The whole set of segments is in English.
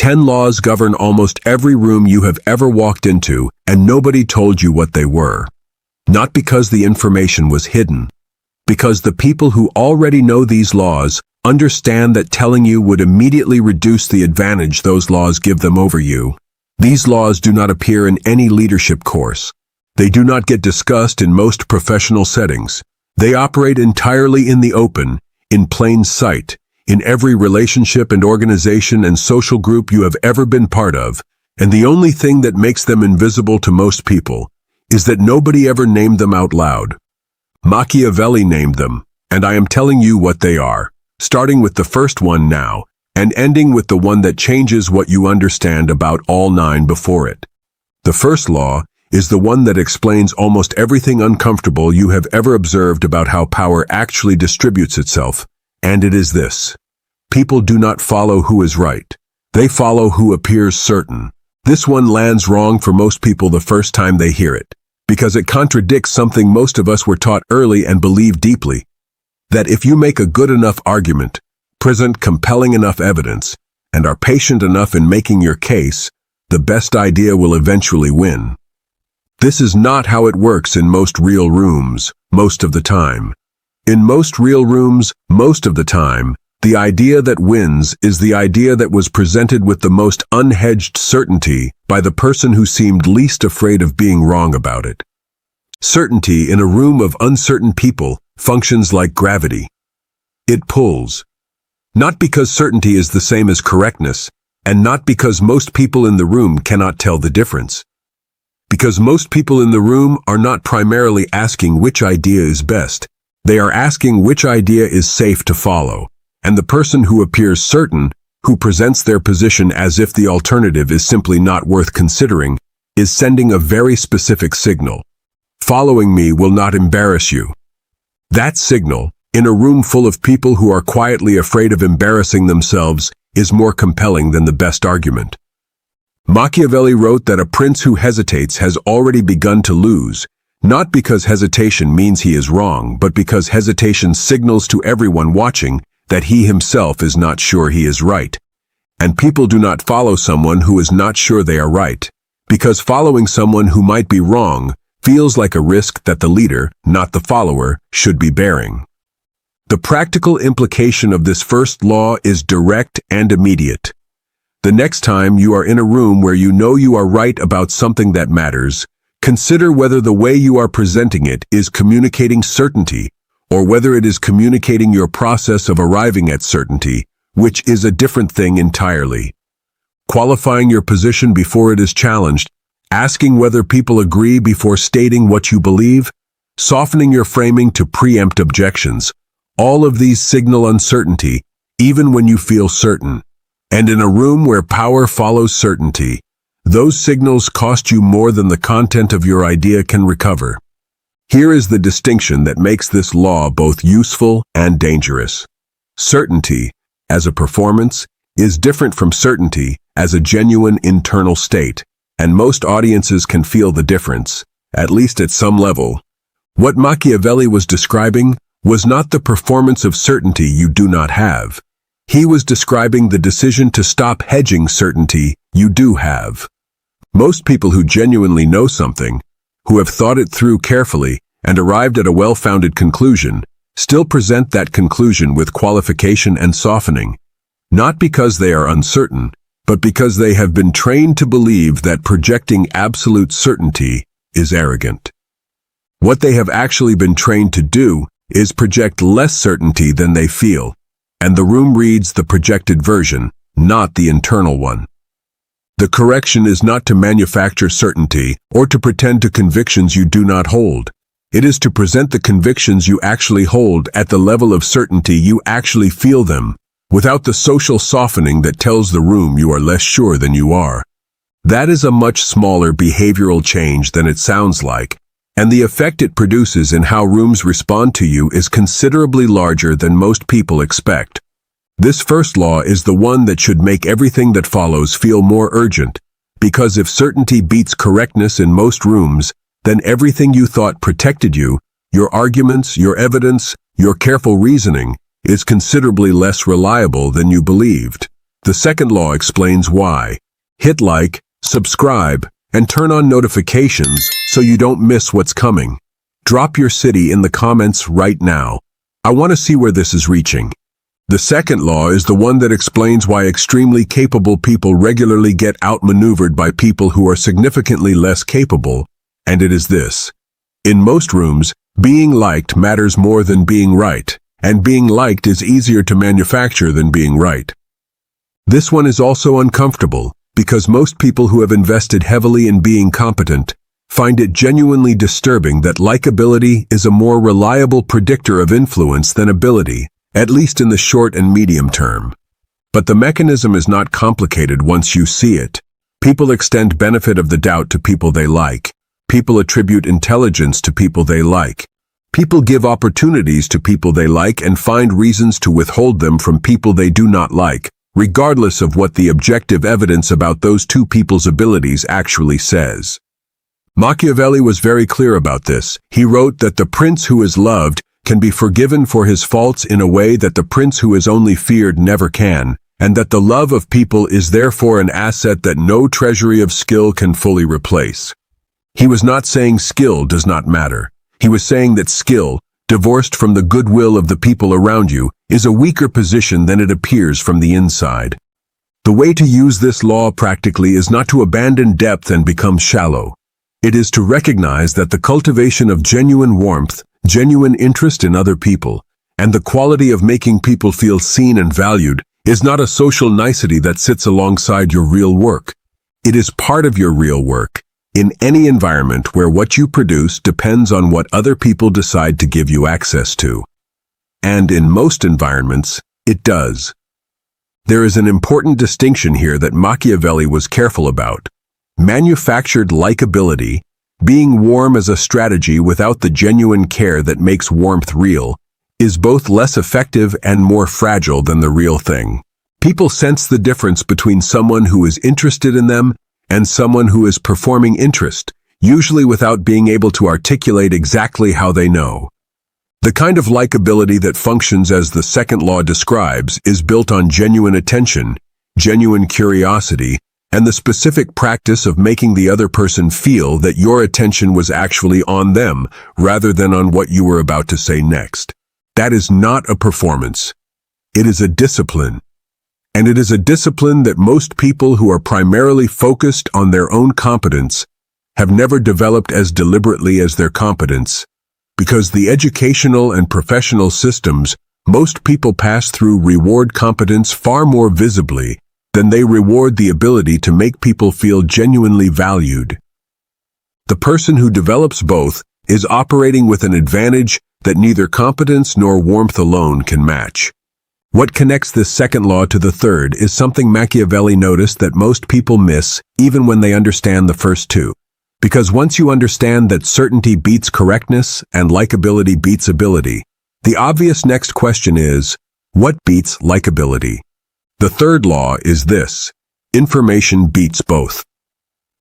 10 laws govern almost every room you have ever walked into, and nobody told you what they were. Not because the information was hidden. Because the people who already know these laws understand that telling you would immediately reduce the advantage those laws give them over you. These laws do not appear in any leadership course. They do not get discussed in most professional settings. They operate entirely in the open, in plain sight, in every relationship and organization and social group you have ever been part of, and the only thing that makes them invisible to most people is that nobody ever named them out loud. Machiavelli named them, and I am telling you what they are, starting with the first one now, and ending with the one that changes what you understand about all 9 before it. The first law is the one that explains almost everything uncomfortable you have ever observed about how power actually distributes itself, and it is this. People do not follow who is right. They follow who appears certain. This one lands wrong for most people the first time they hear it, because it contradicts something most of us were taught early and believe deeply, that if you make a good enough argument, present compelling enough evidence, and are patient enough in making your case, the best idea will eventually win. This is not how it works in most real rooms, most of the time. In most real rooms, most of the time, the idea that wins is the idea that was presented with the most unhedged certainty by the person who seemed least afraid of being wrong about it. Certainty in a room of uncertain people functions like gravity. It pulls. Not because certainty is the same as correctness, and not because most people in the room cannot tell the difference. Because most people in the room are not primarily asking which idea is best. They are asking which idea is safe to follow. And the person who appears certain, who presents their position as if the alternative is simply not worth considering, is sending a very specific signal. Following me will not embarrass you. That signal, in a room full of people who are quietly afraid of embarrassing themselves, is more compelling than the best argument. Machiavelli wrote that a prince who hesitates has already begun to lose, not because hesitation means he is wrong, but because hesitation signals to everyone watching that he himself is not sure he is right. And people do not follow someone who is not sure they are right, because following someone who might be wrong feels like a risk that the leader, not the follower, should be bearing. The practical implication of this first law is direct and immediate. The next time you are in a room where you know you are right about something that matters, consider whether the way you are presenting it is communicating certainty, or whether it is communicating your process of arriving at certainty, which is a different thing entirely. Qualifying your position before it is challenged, asking whether people agree before stating what you believe, softening your framing to preempt objections, all of these signal uncertainty, even when you feel certain. And in a room where power follows certainty, those signals cost you more than the content of your idea can recover. Here is the distinction that makes this law both useful and dangerous. Certainty, as a performance, is different from certainty as a genuine internal state, and most audiences can feel the difference, at least at some level. What Machiavelli was describing was not the performance of certainty you do not have. He was describing the decision to stop hedging certainty you do have. Most people who genuinely know something, who have thought it through carefully and arrived at a well-founded conclusion, still present that conclusion with qualification and softening, not because they are uncertain, but because they have been trained to believe that projecting absolute certainty is arrogant. What they have actually been trained to do is project less certainty than they feel, and the room reads the projected version, not the internal one. The correction is not to manufacture certainty or to pretend to convictions you do not hold. It is to present the convictions you actually hold at the level of certainty you actually feel them, without the social softening that tells the room you are less sure than you are. That is a much smaller behavioral change than it sounds like, and the effect it produces in how rooms respond to you is considerably larger than most people expect. This first law is the one that should make everything that follows feel more urgent, because if certainty beats correctness in most rooms, then everything you thought protected you, your arguments, your evidence, your careful reasoning, is considerably less reliable than you believed. The second law explains why. Hit like, subscribe, and turn on notifications so you don't miss what's coming. Drop your city in the comments right now. I want to see where this is reaching. The second law is the one that explains why extremely capable people regularly get outmaneuvered by people who are significantly less capable, and it is this. In most rooms, being liked matters more than being right, and being liked is easier to manufacture than being right. This one is also uncomfortable, because most people who have invested heavily in being competent find it genuinely disturbing that likability is a more reliable predictor of influence than ability, at least in the short and medium term. But the mechanism is not complicated once you see it. People extend benefit of the doubt to people they like. People attribute intelligence to people they like. People give opportunities to people they like and find reasons to withhold them from people they do not like, regardless of what the objective evidence about those two people's abilities actually says. Machiavelli was very clear about this. He wrote that the prince who is loved can be forgiven for his faults in a way that the prince who is only feared never can, and that the love of people is therefore an asset that no treasury of skill can fully replace. He was not saying skill does not matter. He was saying that skill, divorced from the goodwill of the people around you, is a weaker position than it appears from the inside. The way to use this law practically is not to abandon depth and become shallow. It is to recognize that the cultivation of genuine warmth, genuine interest in other people, and the quality of making people feel seen and valued is not a social nicety that sits alongside your real work. It is part of your real work, in any environment where what you produce depends on what other people decide to give you access to. And in most environments, it does. There is an important distinction here that Machiavelli was careful about. Manufactured likability, being warm as a strategy without the genuine care that makes warmth real, is both less effective and more fragile than the real thing. People sense the difference between someone who is interested in them and someone who is performing interest, usually without being able to articulate exactly how they know. The kind of likability that functions as the second law describes is built on genuine attention, genuine curiosity, and the specific practice of making the other person feel that your attention was actually on them rather than on what you were about to say next. That is not a performance. It is a discipline. And it is a discipline that most people who are primarily focused on their own competence have never developed as deliberately as their competence, because the educational and professional systems most people pass through reward competence far more visibly than they reward the ability to make people feel genuinely valued. The person who develops both is operating with an advantage that neither competence nor warmth alone can match. What connects this second law to the third is something Machiavelli noticed that most people miss even when they understand the first two. Because once you understand that certainty beats correctness and likability beats ability, the obvious next question is, what beats likability? The third law is this: information beats both.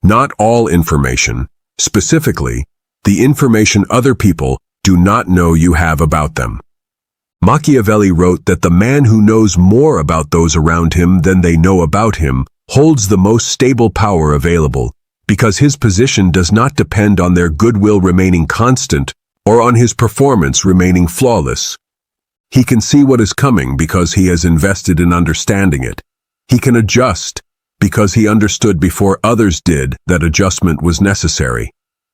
Not all information, specifically, the information other people do not know you have about them. Machiavelli wrote that the man who knows more about those around him than they know about him holds the most stable power available, because his position does not depend on their goodwill remaining constant or on his performance remaining flawless. He can see what is coming because he has invested in understanding it. He can adjust because he understood before others did that adjustment was necessary.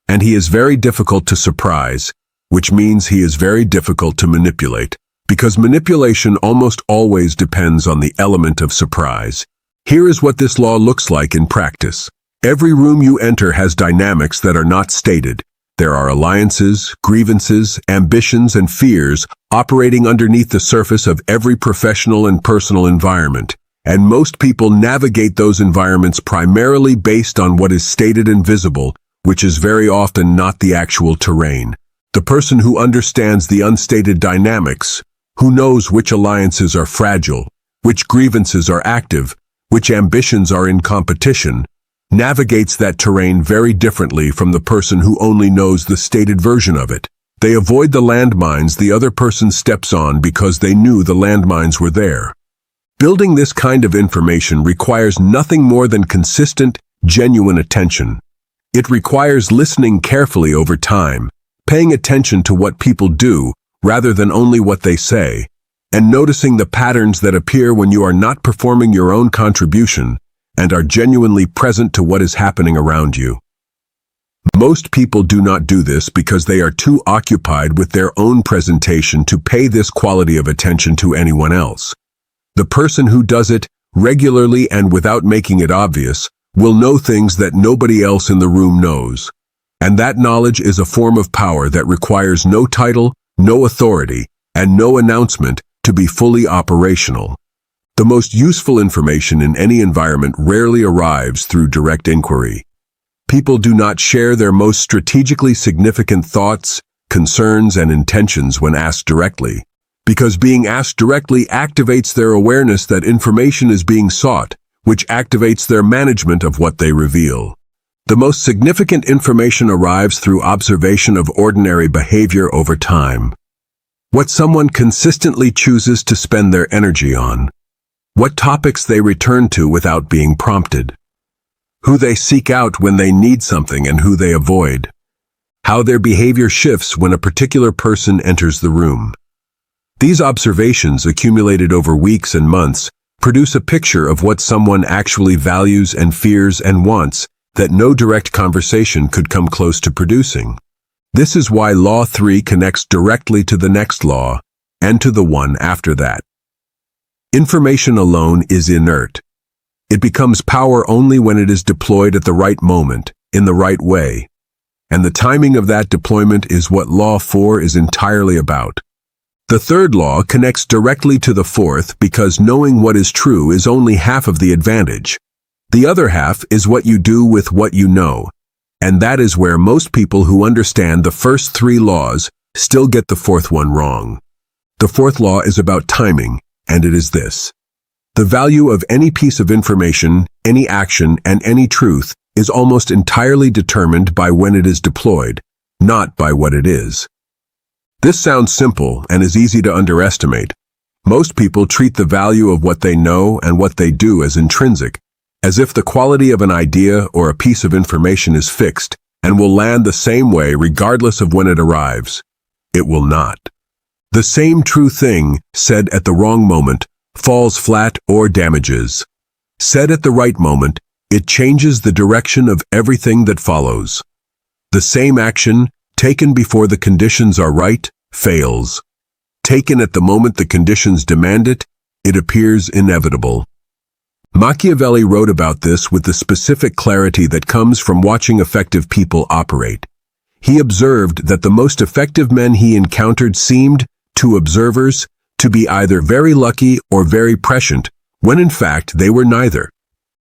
And he is very difficult to surprise, which means he is very difficult to manipulate, because manipulation almost always depends on the element of surprise. Here is what this law looks like in practice. Every room you enter has dynamics that are not stated. There are alliances, grievances, ambitions, and fears operating underneath the surface of every professional and personal environment, and most people navigate those environments primarily based on what is stated and visible, which is very often not the actual terrain. The person who understands the unstated dynamics, who knows which alliances are fragile, which grievances are active, which ambitions are in competition, navigates that terrain very differently from the person who only knows the stated version of it. They avoid the landmines the other person steps on because they knew the landmines were there. Building this kind of information requires nothing more than consistent, genuine attention. It requires listening carefully over time, paying attention to what people do rather than only what they say, and noticing the patterns that appear when you are not performing your own contribution and are genuinely present to what is happening around you. Most people do not do this because they are too occupied with their own presentation to pay this quality of attention to anyone else. The person who does it regularly and without making it obvious will know things that nobody else in the room knows. And that knowledge is a form of power that requires no title, no authority, and no announcement to be fully operational. The most useful information in any environment rarely arrives through direct inquiry. People do not share their most strategically significant thoughts, concerns, and intentions when asked directly, because being asked directly activates their awareness that information is being sought, which activates their management of what they reveal. The most significant information arrives through observation of ordinary behavior over time. What someone consistently chooses to spend their energy on. What topics they return to without being prompted. Who they seek out when they need something and who they avoid. How their behavior shifts when a particular person enters the room. These observations, accumulated over weeks and months, produce a picture of what someone actually values and fears and wants that no direct conversation could come close to producing. This is why Law 3 connects directly to the next law, and to the one after that. Information alone is inert. It becomes power only when it is deployed at the right moment, in the right way. And the timing of that deployment is what Law 4 is entirely about. The third law connects directly to the fourth because knowing what is true is only half of the advantage. The other half is what you do with what you know. And that is where most people who understand the first three laws still get the fourth one wrong. The fourth law is about timing, and it is this. The value of any piece of information, any action, and any truth is almost entirely determined by when it is deployed, not by what it is. This sounds simple and is easy to underestimate. Most people treat the value of what they know and what they do as intrinsic, as if the quality of an idea or a piece of information is fixed and will land the same way regardless of when it arrives. It will not. The same true thing, said at the wrong moment, falls flat or damages. Said at the right moment, it changes the direction of everything that follows. The same action, taken before the conditions are right, fails. Taken at the moment the conditions demand it, it appears inevitable. Machiavelli wrote about this with the specific clarity that comes from watching effective people operate. He observed that the most effective men he encountered seemed, to observers, to be either very lucky or very prescient, when in fact they were neither.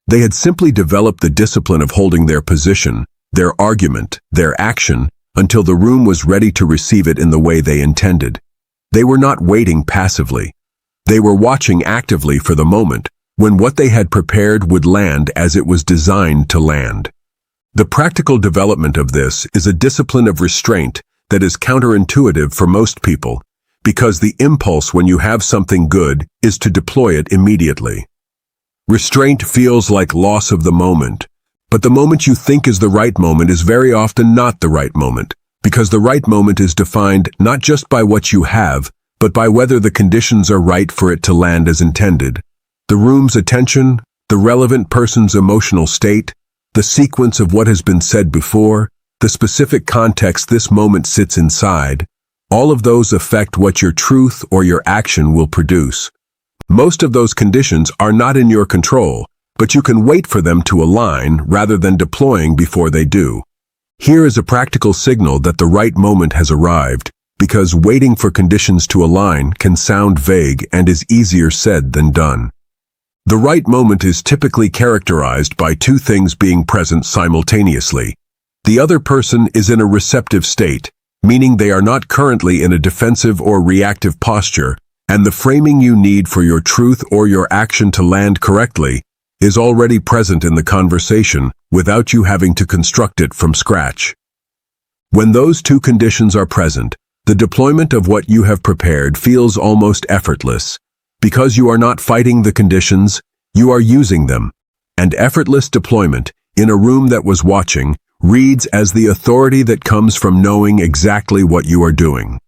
They had simply developed the discipline of holding their position, their argument, their action, until the room was ready to receive it in the way they intended. They were not waiting passively. They were watching actively for the moment, when what they had prepared would land as it was designed to land. The practical development of this is a discipline of restraint that is counterintuitive for most people, because the impulse when you have something good is to deploy it immediately. Restraint feels like loss of the moment, but the moment you think is the right moment is very often not the right moment, because the right moment is defined not just by what you have, but by whether the conditions are right for it to land as intended. The room's attention, the relevant person's emotional state, the sequence of what has been said before, the specific context this moment sits inside, all of those affect what your truth or your action will produce. Most of those conditions are not in your control, but you can wait for them to align rather than deploying before they do. Here is a practical signal that the right moment has arrived, because waiting for conditions to align can sound vague and is easier said than done. The right moment is typically characterized by two things being present simultaneously. The other person is in a receptive state, meaning they are not currently in a defensive or reactive posture, and the framing you need for your truth or your action to land correctly is already present in the conversation without you having to construct it from scratch. When those two conditions are present, the deployment of what you have prepared feels almost effortless. Because you are not fighting the conditions, you are using them. And effortless deployment, in a room that was watching, reads as the authority that comes from knowing exactly what you are doing.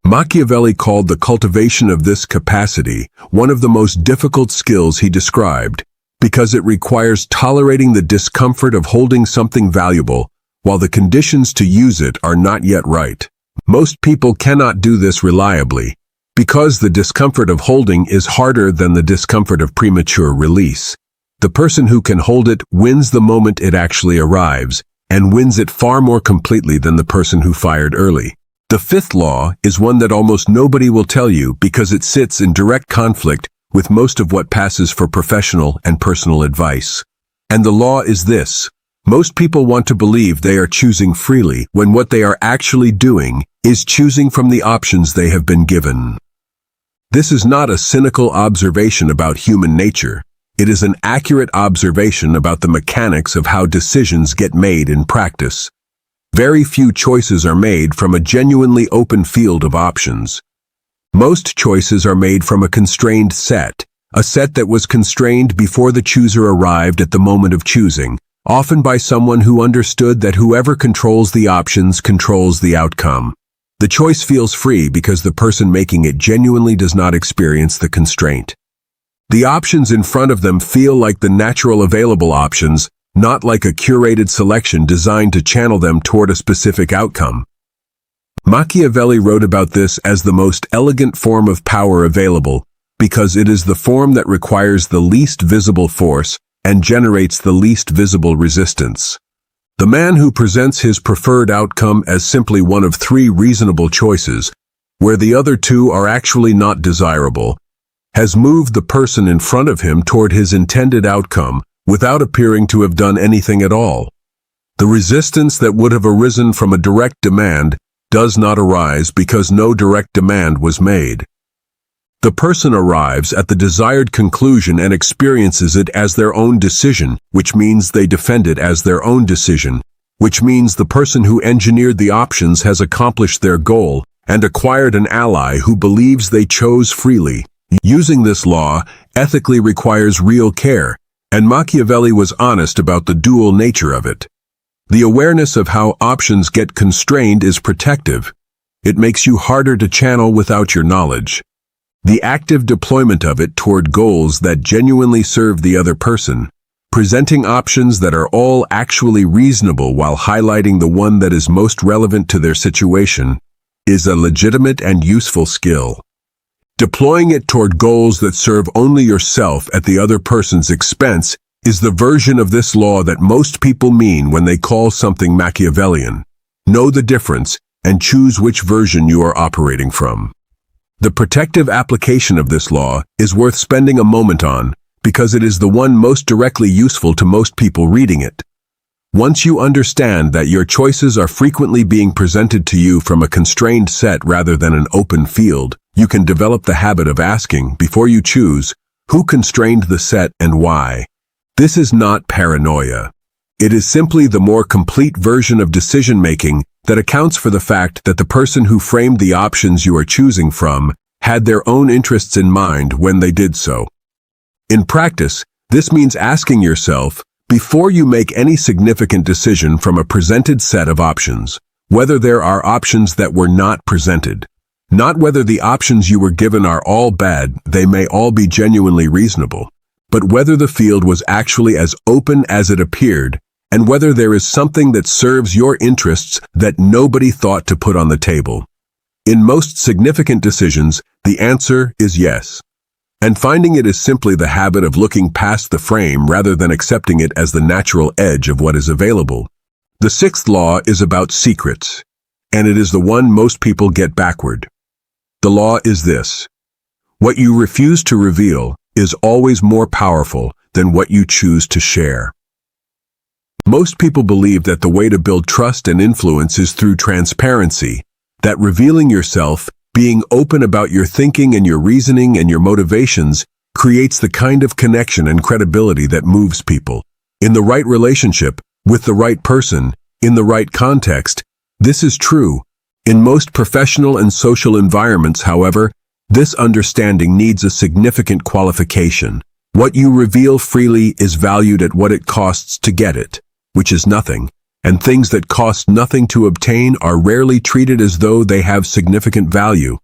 Machiavelli called the cultivation of this capacity one of the most difficult skills he described, because it requires tolerating the discomfort of holding something valuable while the conditions to use it are not yet right. Most people cannot do this reliably, because the discomfort of holding is harder than the discomfort of premature release. The person who can hold it wins the moment it actually arrives, and wins it far more completely than the person who fired early. The fifth law is one that almost nobody will tell you because it sits in direct conflict with most of what passes for professional and personal advice. And the law is this: most people want to believe they are choosing freely when what they are actually doing is choosing from the options they have been given. This is not a cynical observation about human nature. It is an accurate observation about the mechanics of how decisions get made in practice. Very few choices are made from a genuinely open field of options. Most choices are made from a constrained set, a set that was constrained before the chooser arrived at the moment of choosing, often by someone who understood that whoever controls the options controls the outcome. The choice feels free because the person making it genuinely does not experience the constraint. The options in front of them feel like the natural available options, not like a curated selection designed to channel them toward a specific outcome. Machiavelli wrote about this as the most elegant form of power available, because it is the form that requires the least visible force and generates the least visible resistance. The man who presents his preferred outcome as simply one of three reasonable choices, where the other two are actually not desirable, has moved the person in front of him toward his intended outcome without appearing to have done anything at all. The resistance that would have arisen from a direct demand does not arise because no direct demand was made. The person arrives at the desired conclusion and experiences it as their own decision, which means they defend it as their own decision, which means the person who engineered the options has accomplished their goal and acquired an ally who believes they chose freely. Using this law ethically requires real care, and Machiavelli was honest about the dual nature of it. The awareness of how options get constrained is protective. It makes you harder to channel without your knowledge. The active deployment of it toward goals that genuinely serve the other person, presenting options that are all actually reasonable while highlighting the one that is most relevant to their situation, is a legitimate and useful skill. Deploying it toward goals that serve only yourself at the other person's expense is the version of this law that most people mean when they call something Machiavellian. Know the difference and choose which version you are operating from. The protective application of this law is worth spending a moment on because it is the one most directly useful to most people reading it. Once you understand that your choices are frequently being presented to you from a constrained set rather than an open field, you can develop the habit of asking, before you choose, who constrained the set and why. This is not paranoia. It is simply the more complete version of decision-making that accounts for the fact that the person who framed the options you are choosing from had their own interests in mind when they did so. In practice, this means asking yourself, before you make any significant decision from a presented set of options, whether there are options that were not presented. Not whether the options you were given are all bad, they may all be genuinely reasonable, but whether the field was actually as open as it appeared, and whether there is something that serves your interests that nobody thought to put on the table. In most significant decisions, the answer is yes. And finding it is simply the habit of looking past the frame rather than accepting it as the natural edge of what is available. The sixth law is about secrets, and it is the one most people get backward. The law is this: what you refuse to reveal is always more powerful than what you choose to share. Most people believe that the way to build trust and influence is through transparency, that revealing yourself, being open about your thinking and your reasoning and your motivations, creates the kind of connection and credibility that moves people. In the right relationship, with the right person, in the right context, this is true. In most professional and social environments, however, This understanding needs a significant qualification. What you reveal freely is valued at what it costs to get it, which is nothing, and things that cost nothing to obtain are rarely treated as though they have significant value.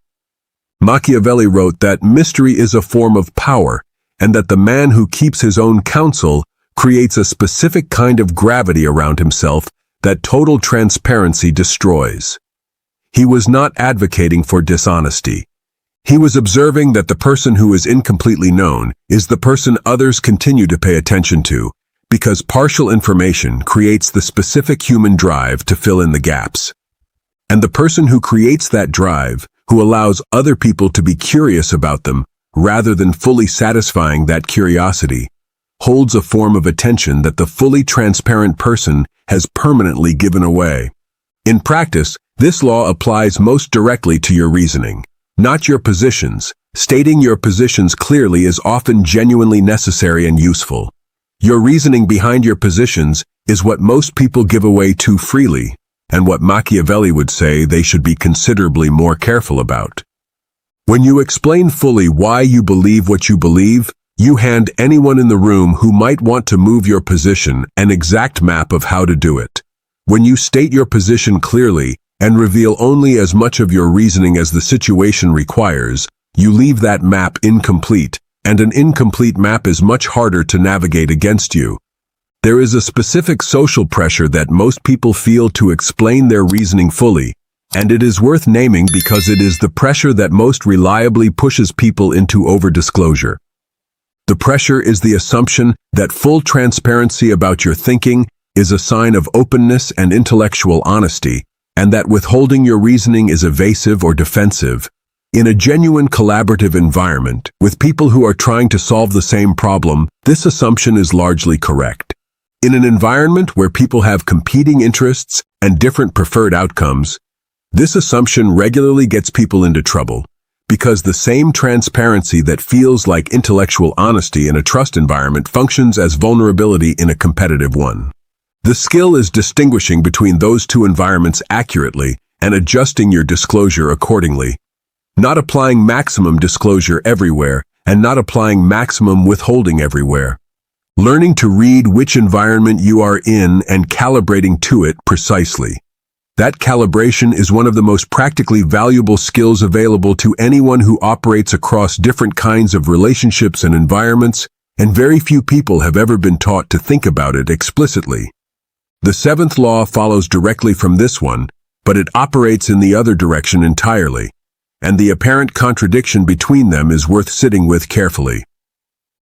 Machiavelli wrote that mystery is a form of power, and that the man who keeps his own counsel creates a specific kind of gravity around himself that total transparency destroys. He was not advocating for dishonesty. He was observing that the person who is incompletely known is the person others continue to pay attention to, because partial information creates the specific human drive to fill in the gaps. And the person who creates that drive, who allows other people to be curious about them, rather than fully satisfying that curiosity, holds a form of attention that the fully transparent person has permanently given away. In practice, this law applies most directly to your reasoning, not your positions. Stating your positions clearly is often genuinely necessary and useful. Your reasoning behind your positions is what most people give away too freely, and what Machiavelli would say they should be considerably more careful about. When you explain fully why you believe what you believe, you hand anyone in the room who might want to move your position an exact map of how to do it. When you state your position clearly and reveal only as much of your reasoning as the situation requires, you leave that map incomplete, and an incomplete map is much harder to navigate against you. There is a specific social pressure that most people feel to explain their reasoning fully, and it is worth naming because it is the pressure that most reliably pushes people into over-disclosure. The pressure is the assumption that full transparency about your thinking is a sign of openness and intellectual honesty, and that withholding your reasoning is evasive or defensive. In a genuine collaborative environment, with people who are trying to solve the same problem, this assumption is largely correct. In an environment where people have competing interests and different preferred outcomes, this assumption regularly gets people into trouble, because the same transparency that feels like intellectual honesty in a trust environment functions as vulnerability in a competitive one. The skill is distinguishing between those two environments accurately and adjusting your disclosure accordingly. Not applying maximum disclosure everywhere and not applying maximum withholding everywhere. Learning to read which environment you are in and calibrating to it precisely. That calibration is one of the most practically valuable skills available to anyone who operates across different kinds of relationships and environments, and very few people have ever been taught to think about it explicitly. The seventh law follows directly from this one, but it operates in the other direction entirely, and the apparent contradiction between them is worth sitting with carefully.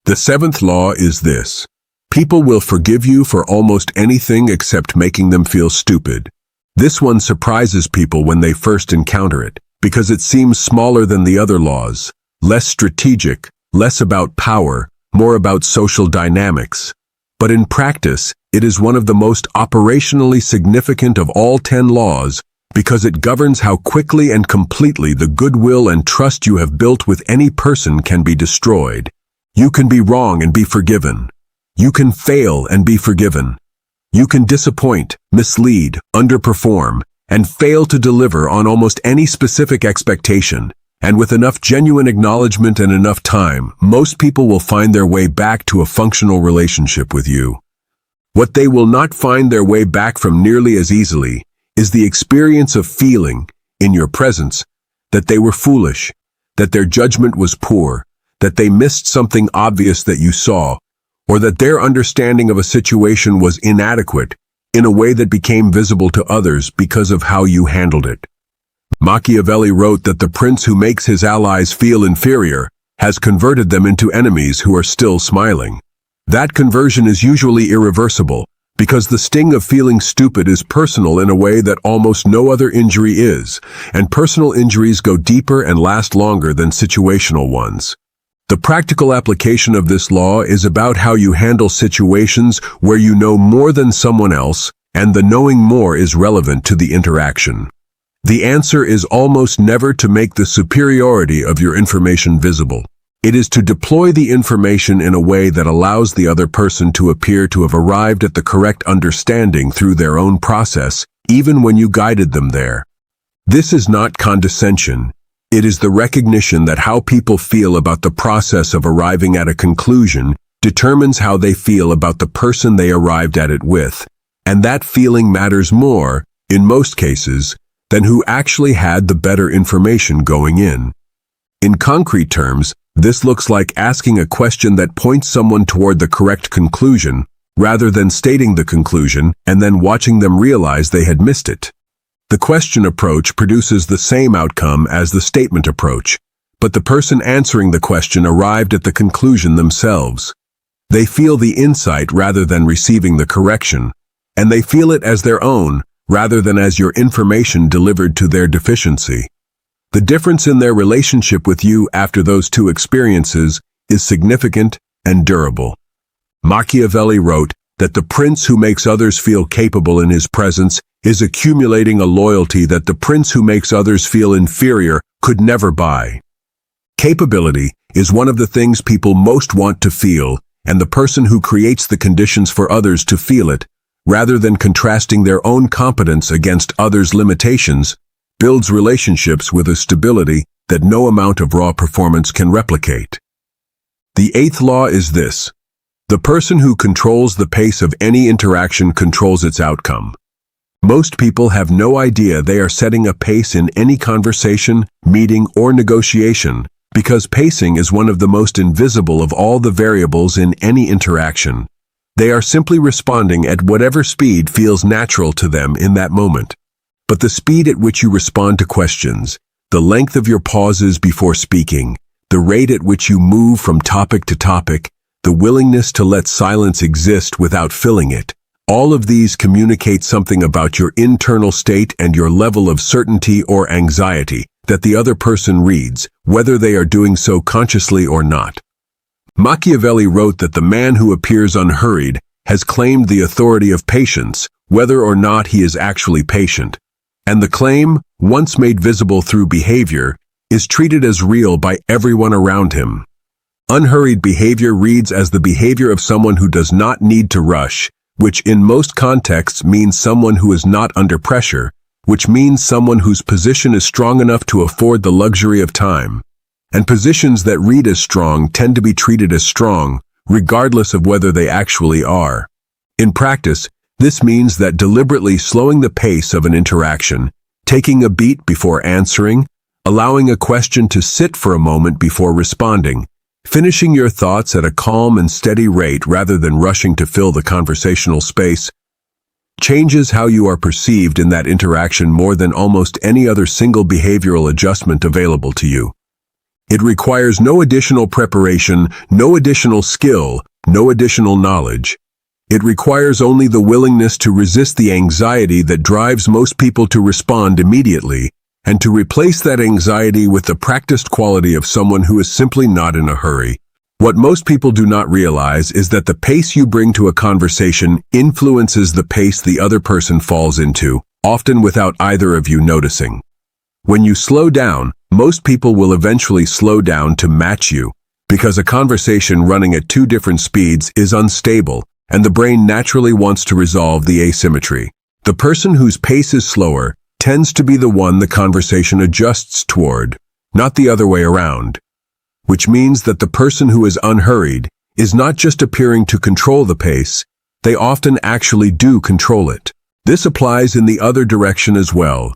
The seventh law is this: people will forgive you for almost anything except making them feel stupid. This one surprises people when they first encounter it, because it seems smaller than the other laws, less strategic, less about power, more about social dynamics. But in practice, it is one of the most operationally significant of all 10 laws, because it governs how quickly and completely the goodwill and trust you have built with any person can be destroyed. You can be wrong and be forgiven. You can fail and be forgiven. You can disappoint, mislead, underperform, and fail to deliver on almost any specific expectation. And with enough genuine acknowledgement and enough time, most people will find their way back to a functional relationship with you. What they will not find their way back from nearly as easily is the experience of feeling, in your presence, that they were foolish, that their judgment was poor, that they missed something obvious that you saw, or that their understanding of a situation was inadequate in a way that became visible to others because of how you handled it. Machiavelli wrote that the prince who makes his allies feel inferior has converted them into enemies who are still smiling. That conversion is usually irreversible, because the sting of feeling stupid is personal in a way that almost no other injury is, and personal injuries go deeper and last longer than situational ones. The practical application of this law is about how you handle situations where you know more than someone else, and the knowing more is relevant to the interaction. The answer is almost never to make the superiority of your information visible. It is to deploy the information in a way that allows the other person to appear to have arrived at the correct understanding through their own process, even when you guided them there. This is not condescension. It is the recognition that how people feel about the process of arriving at a conclusion determines how they feel about the person they arrived at it with, and that feeling matters more, in most cases, than who actually had the better information going in. In concrete terms, this looks like asking a question that points someone toward the correct conclusion, rather than stating the conclusion and then watching them realize they had missed it. The question approach produces the same outcome as the statement approach, but the person answering the question arrived at the conclusion themselves. They feel the insight rather than receiving the correction, and they feel it as their own rather than as your information delivered to their deficiency. The difference in their relationship with you after those two experiences is significant and durable. Machiavelli wrote that the prince who makes others feel capable in his presence is accumulating a loyalty that the prince who makes others feel inferior could never buy. Capability is one of the things people most want to feel, and the person who creates the conditions for others to feel it, rather than contrasting their own competence against others' limitations, builds relationships with a stability that no amount of raw performance can replicate. The eighth law is this: the person who controls the pace of any interaction controls its outcome. Most people have no idea they are setting a pace in any conversation, meeting, or negotiation, because pacing is one of the most invisible of all the variables in any interaction. They are simply responding at whatever speed feels natural to them in that moment. But the speed at which you respond to questions, the length of your pauses before speaking, the rate at which you move from topic to topic, the willingness to let silence exist without filling it, all of these communicate something about your internal state and your level of certainty or anxiety that the other person reads, whether they are doing so consciously or not. Machiavelli wrote that the man who appears unhurried has claimed the authority of patience, whether or not he is actually patient. And the claim, once made visible through behavior, is treated as real by everyone around him. Unhurried behavior reads as the behavior of someone who does not need to rush, which in most contexts means someone who is not under pressure, which means someone whose position is strong enough to afford the luxury of time. And positions that read as strong tend to be treated as strong, regardless of whether they actually are. In practice, this means that deliberately slowing the pace of an interaction, taking a beat before answering, allowing a question to sit for a moment before responding, finishing your thoughts at a calm and steady rate rather than rushing to fill the conversational space, changes how you are perceived in that interaction more than almost any other single behavioral adjustment available to you. It requires no additional preparation, no additional skill, no additional knowledge. It requires only the willingness to resist the anxiety that drives most people to respond immediately, and to replace that anxiety with the practiced quality of someone who is simply not in a hurry. What most people do not realize is that the pace you bring to a conversation influences the pace the other person falls into, often without either of you noticing. When you slow down, most people will eventually slow down to match you, because a conversation running at two different speeds is unstable, and the brain naturally wants to resolve the asymmetry. The person whose pace is slower tends to be the one the conversation adjusts toward, not the other way around. Which means that the person who is unhurried is not just appearing to control the pace, they often actually do control it. This applies in the other direction as well.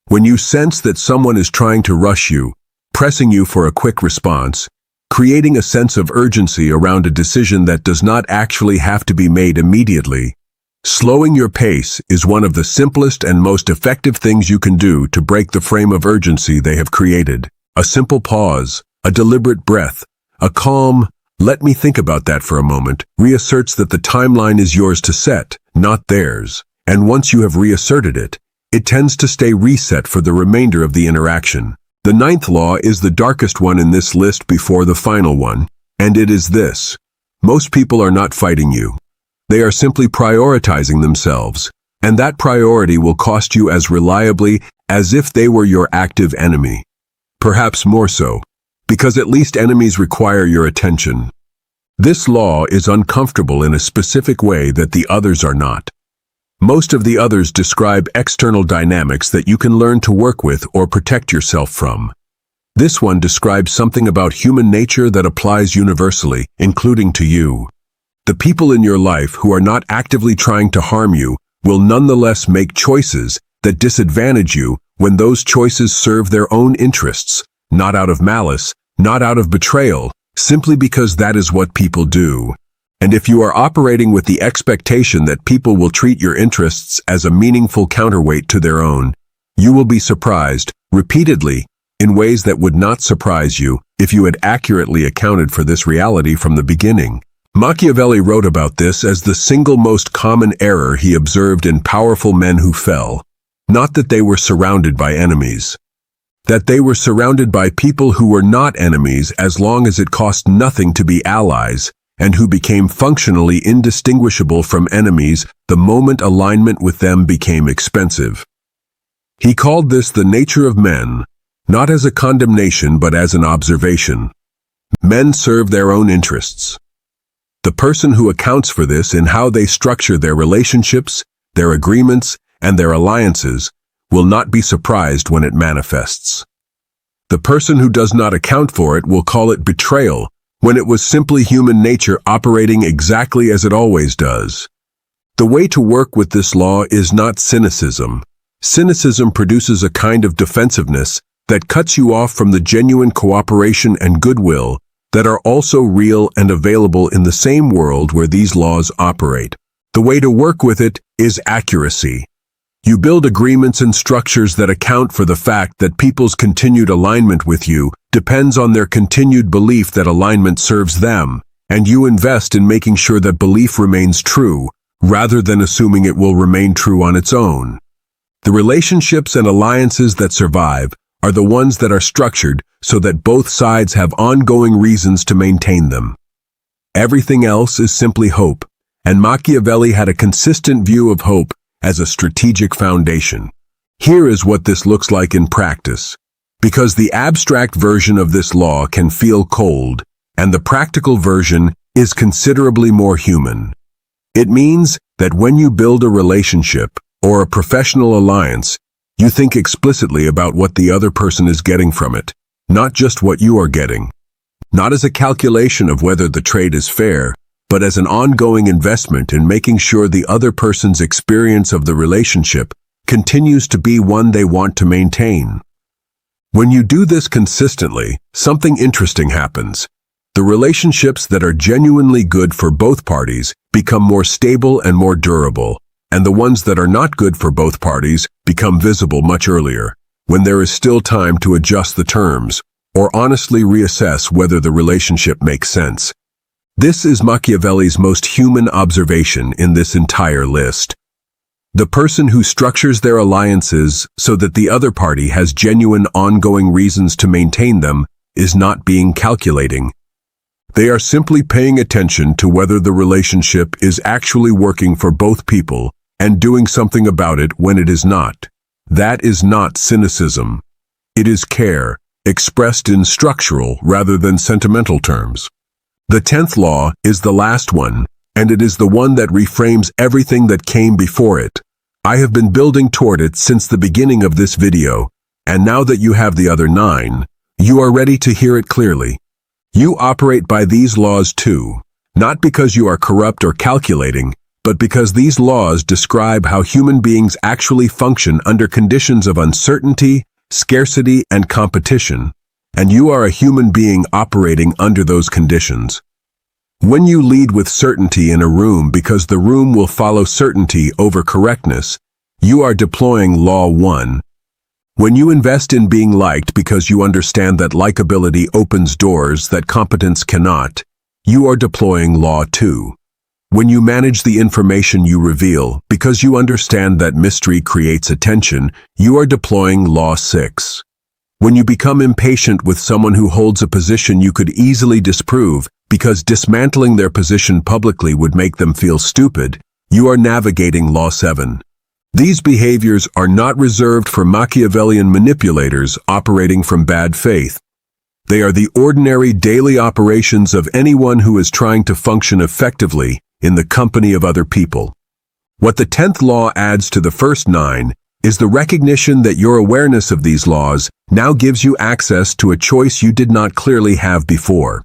When you sense that someone is trying to rush you, pressing you for a quick response, creating a sense of urgency around a decision that does not actually have to be made immediately, slowing your pace is one of the simplest and most effective things you can do to break the frame of urgency they have created. A simple pause, a deliberate breath, a calm, "let me think about that for a moment," reasserts that the timeline is yours to set, not theirs. And once you have reasserted it, it tends to stay reset for the remainder of the interaction. The ninth law is the darkest one in this list before the final one, and it is this: most people are not fighting you. They are simply prioritizing themselves, and that priority will cost you as reliably as if they were your active enemy. Perhaps more so, because at least enemies require your attention. This law is uncomfortable in a specific way that the others are not. Most of the others describe external dynamics that you can learn to work with or protect yourself from. This one describes something about human nature that applies universally, including to you. The people in your life who are not actively trying to harm you will nonetheless make choices that disadvantage you when those choices serve their own interests, not out of malice, not out of betrayal, simply because that is what people do. And if you are operating with the expectation that people will treat your interests as a meaningful counterweight to their own, you will be surprised, repeatedly, in ways that would not surprise you if you had accurately accounted for this reality from the beginning. Machiavelli wrote about this as the single most common error he observed in powerful men who fell. Not that they were surrounded by enemies. That they were surrounded by people who were not enemies as long as it cost nothing to be allies, and who became functionally indistinguishable from enemies the moment alignment with them became expensive. He called this the nature of men, not as a condemnation but as an observation. Men serve their own interests. The person who accounts for this in how they structure their relationships, their agreements, and their alliances will not be surprised when it manifests. The person who does not account for it will call it betrayal when it was simply human nature operating exactly as it always does. The way to work with this law is not cynicism. Cynicism produces a kind of defensiveness that cuts you off from the genuine cooperation and goodwill that are also real and available in the same world where these laws operate. The way to work with it is accuracy. You build agreements and structures that account for the fact that people's continued alignment with you depends on their continued belief that alignment serves them, and you invest in making sure that belief remains true, rather than assuming it will remain true on its own. The relationships and alliances that survive are the ones that are structured so that both sides have ongoing reasons to maintain them. Everything else is simply hope, and Machiavelli had a consistent view of hope as a strategic foundation. Here is what this looks like in practice. Because the abstract version of this law can feel cold, and the practical version is considerably more human. It means that when you build a relationship or a professional alliance, you think explicitly about what the other person is getting from it, not just what you are getting. Not as a calculation of whether the trade is fair, but as an ongoing investment in making sure the other person's experience of the relationship continues to be one they want to maintain. When you do this consistently, something interesting happens. The relationships that are genuinely good for both parties become more stable and more durable, and the ones that are not good for both parties become visible much earlier, when there is still time to adjust the terms, or honestly reassess whether the relationship makes sense. This is Machiavelli's most human observation in this entire list. The person who structures their alliances so that the other party has genuine ongoing reasons to maintain them is not being calculating. They are simply paying attention to whether the relationship is actually working for both people and doing something about it when it is not. That is not cynicism. It is care, expressed in structural rather than sentimental terms. The 10th law is the last one, and it is the one that reframes everything that came before it. I have been building toward it since the beginning of this video, and now that you have the other 9, you are ready to hear it clearly. You operate by these laws too, not because you are corrupt or calculating, but because these laws describe how human beings actually function under conditions of uncertainty, scarcity, and competition, and you are a human being operating under those conditions. When you lead with certainty in a room because the room will follow certainty over correctness, you are deploying Law 1. When you invest in being liked because you understand that likability opens doors that competence cannot, you are deploying Law 2. When you manage the information you reveal because you understand that mystery creates attention, you are deploying Law 6. When you become impatient with someone who holds a position you could easily disprove because dismantling their position publicly would make them feel stupid, you are navigating Law 7. These behaviors are not reserved for Machiavellian manipulators operating from bad faith. They are the ordinary daily operations of anyone who is trying to function effectively in the company of other people. What the 10th law adds to the first 9 is the recognition that your awareness of these laws now gives you access to a choice you did not clearly have before.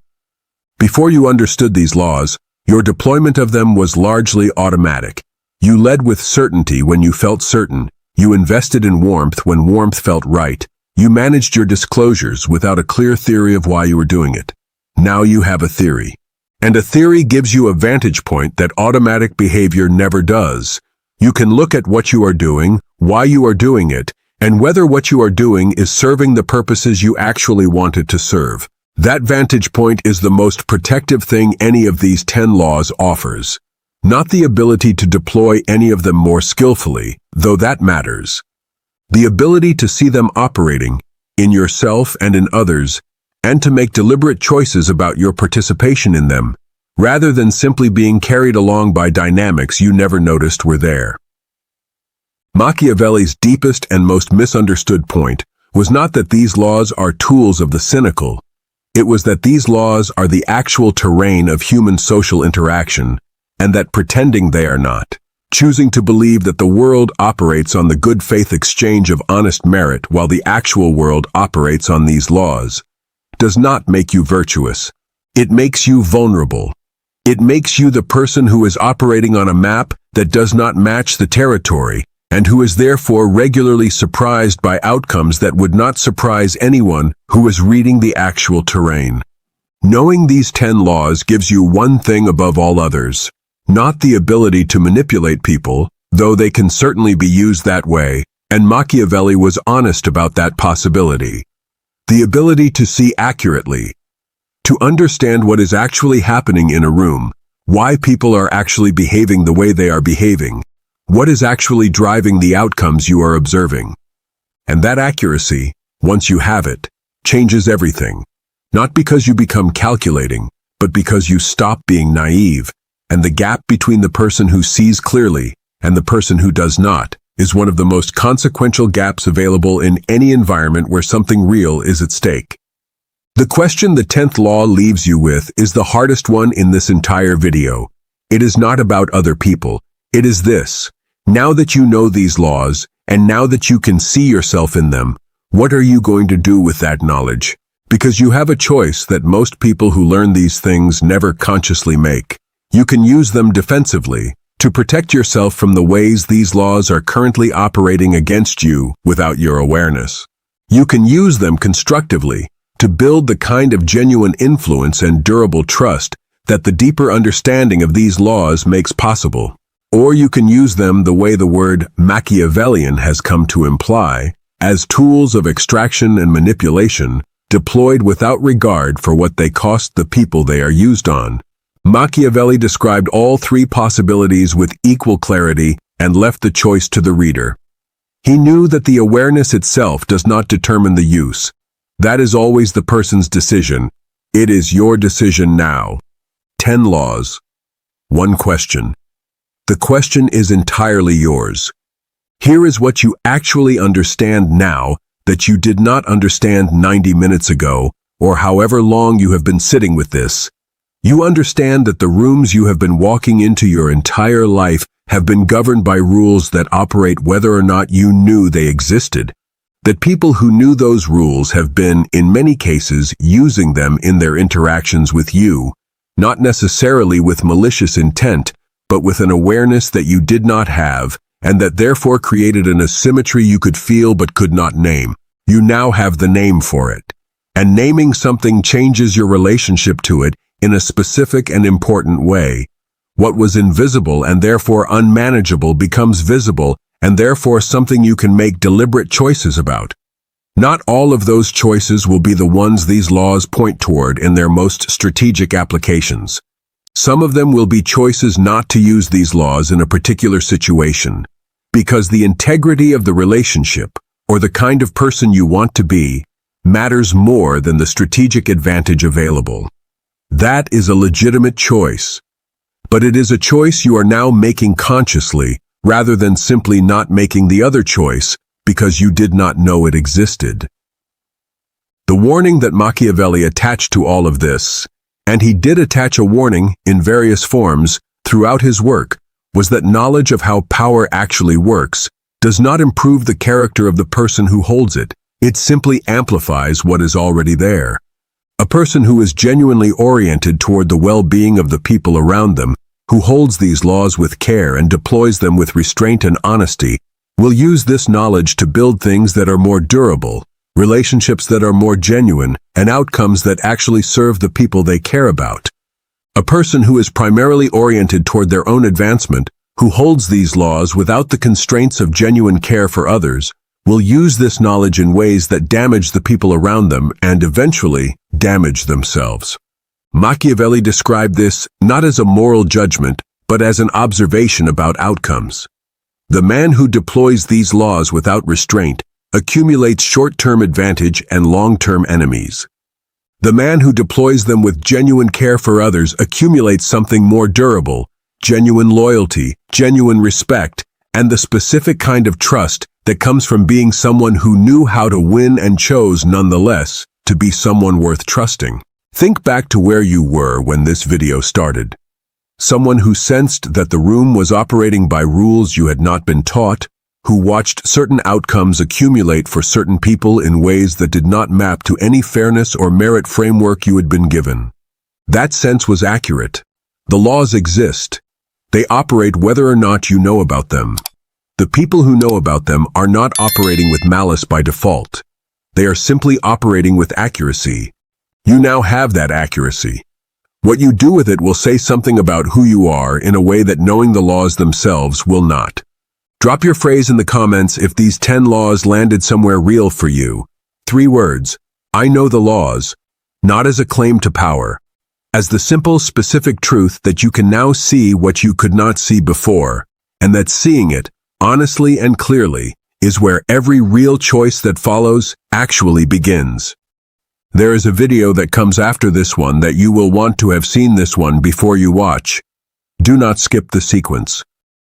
Before you understood these laws, your deployment of them was largely automatic. You led with certainty when you felt certain. You invested in warmth when warmth felt right. You managed your disclosures without a clear theory of why you were doing it. Now you have a theory. And a theory gives you a vantage point that automatic behavior never does. You can look at what you are doing, why you are doing it, and whether what you are doing is serving the purposes you actually want it to serve. That vantage point is the most protective thing any of these 10 laws offers. Not the ability to deploy any of them more skillfully, though that matters. The ability to see them operating, in yourself and in others, and to make deliberate choices about your participation in them, rather than simply being carried along by dynamics you never noticed were there. Machiavelli's deepest and most misunderstood point was not that these laws are tools of the cynical. It was that these laws are the actual terrain of human social interaction, and that pretending they are not, choosing to believe that the world operates on the good faith exchange of honest merit while the actual world operates on these laws, does not make you virtuous. It makes you vulnerable. It makes you the person who is operating on a map that does not match the territory, and who is therefore regularly surprised by outcomes that would not surprise anyone who is reading the actual terrain. Knowing these 10 laws gives you one thing above all others, not the ability to manipulate people, though they can certainly be used that way, and Machiavelli was honest about that possibility. The ability to see accurately, to understand what is actually happening in a room, why people are actually behaving the way they are behaving, what is actually driving the outcomes you are observing. And that accuracy, once you have it, changes everything. Not because you become calculating, but because you stop being naive, and the gap between the person who sees clearly and the person who does not is one of the most consequential gaps available in any environment where something real is at stake. The question the 10th law leaves you with is the hardest one in this entire video. It is not about other people. It is this. Now that you know these laws, and now that you can see yourself in them, what are you going to do with that knowledge? Because you have a choice that most people who learn these things never consciously make. You can use them defensively, to protect yourself from the ways these laws are currently operating against you without your awareness. You can use them constructively, to build the kind of genuine influence and durable trust that the deeper understanding of these laws makes possible. Or you can use them the way the word Machiavellian has come to imply, as tools of extraction and manipulation, deployed without regard for what they cost the people they are used on. Machiavelli described all 3 possibilities with equal clarity and left the choice to the reader. He knew that the awareness itself does not determine the use. That is always the person's decision. It is your decision now. 10 laws. 1 question. The question is entirely yours. Here is what you actually understand now that you did not understand 90 minutes ago, or however long you have been sitting with this. You understand that the rooms you have been walking into your entire life have been governed by rules that operate whether or not you knew they existed. That people who knew those rules have been, in many cases, using them in their interactions with you, not necessarily with malicious intent, but with an awareness that you did not have, and that therefore created an asymmetry you could feel but could not name. You now have the name for it. And naming something changes your relationship to it in a specific and important way. What was invisible and therefore unmanageable becomes visible, and therefore something you can make deliberate choices about. Not all of those choices will be the ones these laws point toward in their most strategic applications. Some of them will be choices not to use these laws in a particular situation, because the integrity of the relationship, or the kind of person you want to be, matters more than the strategic advantage available. That is a legitimate choice, but it is a choice you are now making consciously, rather than simply not making the other choice because you did not know it existed. The warning that Machiavelli attached to all of this, and he did attach a warning in various forms throughout his work, was that knowledge of how power actually works does not improve the character of the person who holds it. It simply amplifies what is already there. A person who is genuinely oriented toward the well-being of the people around them, who holds these laws with care and deploys them with restraint and honesty, will use this knowledge to build things that are more durable, relationships that are more genuine, and outcomes that actually serve the people they care about. A person who is primarily oriented toward their own advancement, who holds these laws without the constraints of genuine care for others, will use this knowledge in ways that damage the people around them and eventually damage themselves. Machiavelli described this not as a moral judgment, but as an observation about outcomes. The man who deploys these laws without restraint accumulates short-term advantage and long-term enemies. The man who deploys them with genuine care for others accumulates something more durable, genuine loyalty, genuine respect, and the specific kind of trust that comes from being someone who knew how to win and chose nonetheless to be someone worth trusting. Think back to where you were when this video started. Someone who sensed that the room was operating by rules you had not been taught, who watched certain outcomes accumulate for certain people in ways that did not map to any fairness or merit framework you had been given. That sense was accurate. The laws exist. They operate whether or not you know about them. The people who know about them are not operating with malice by default. They are simply operating with accuracy. You now have that accuracy. What you do with it will say something about who you are in a way that knowing the laws themselves will not. Drop your phrase in the comments if these 10 laws landed somewhere real for you. 3 words. I know the laws, not as a claim to power, as the simple, specific truth that you can now see what you could not see before, and that seeing it, honestly and clearly, is where every real choice that follows actually begins. There is a video that comes after this one that you will want to have seen this one before you watch. Do not skip the sequence.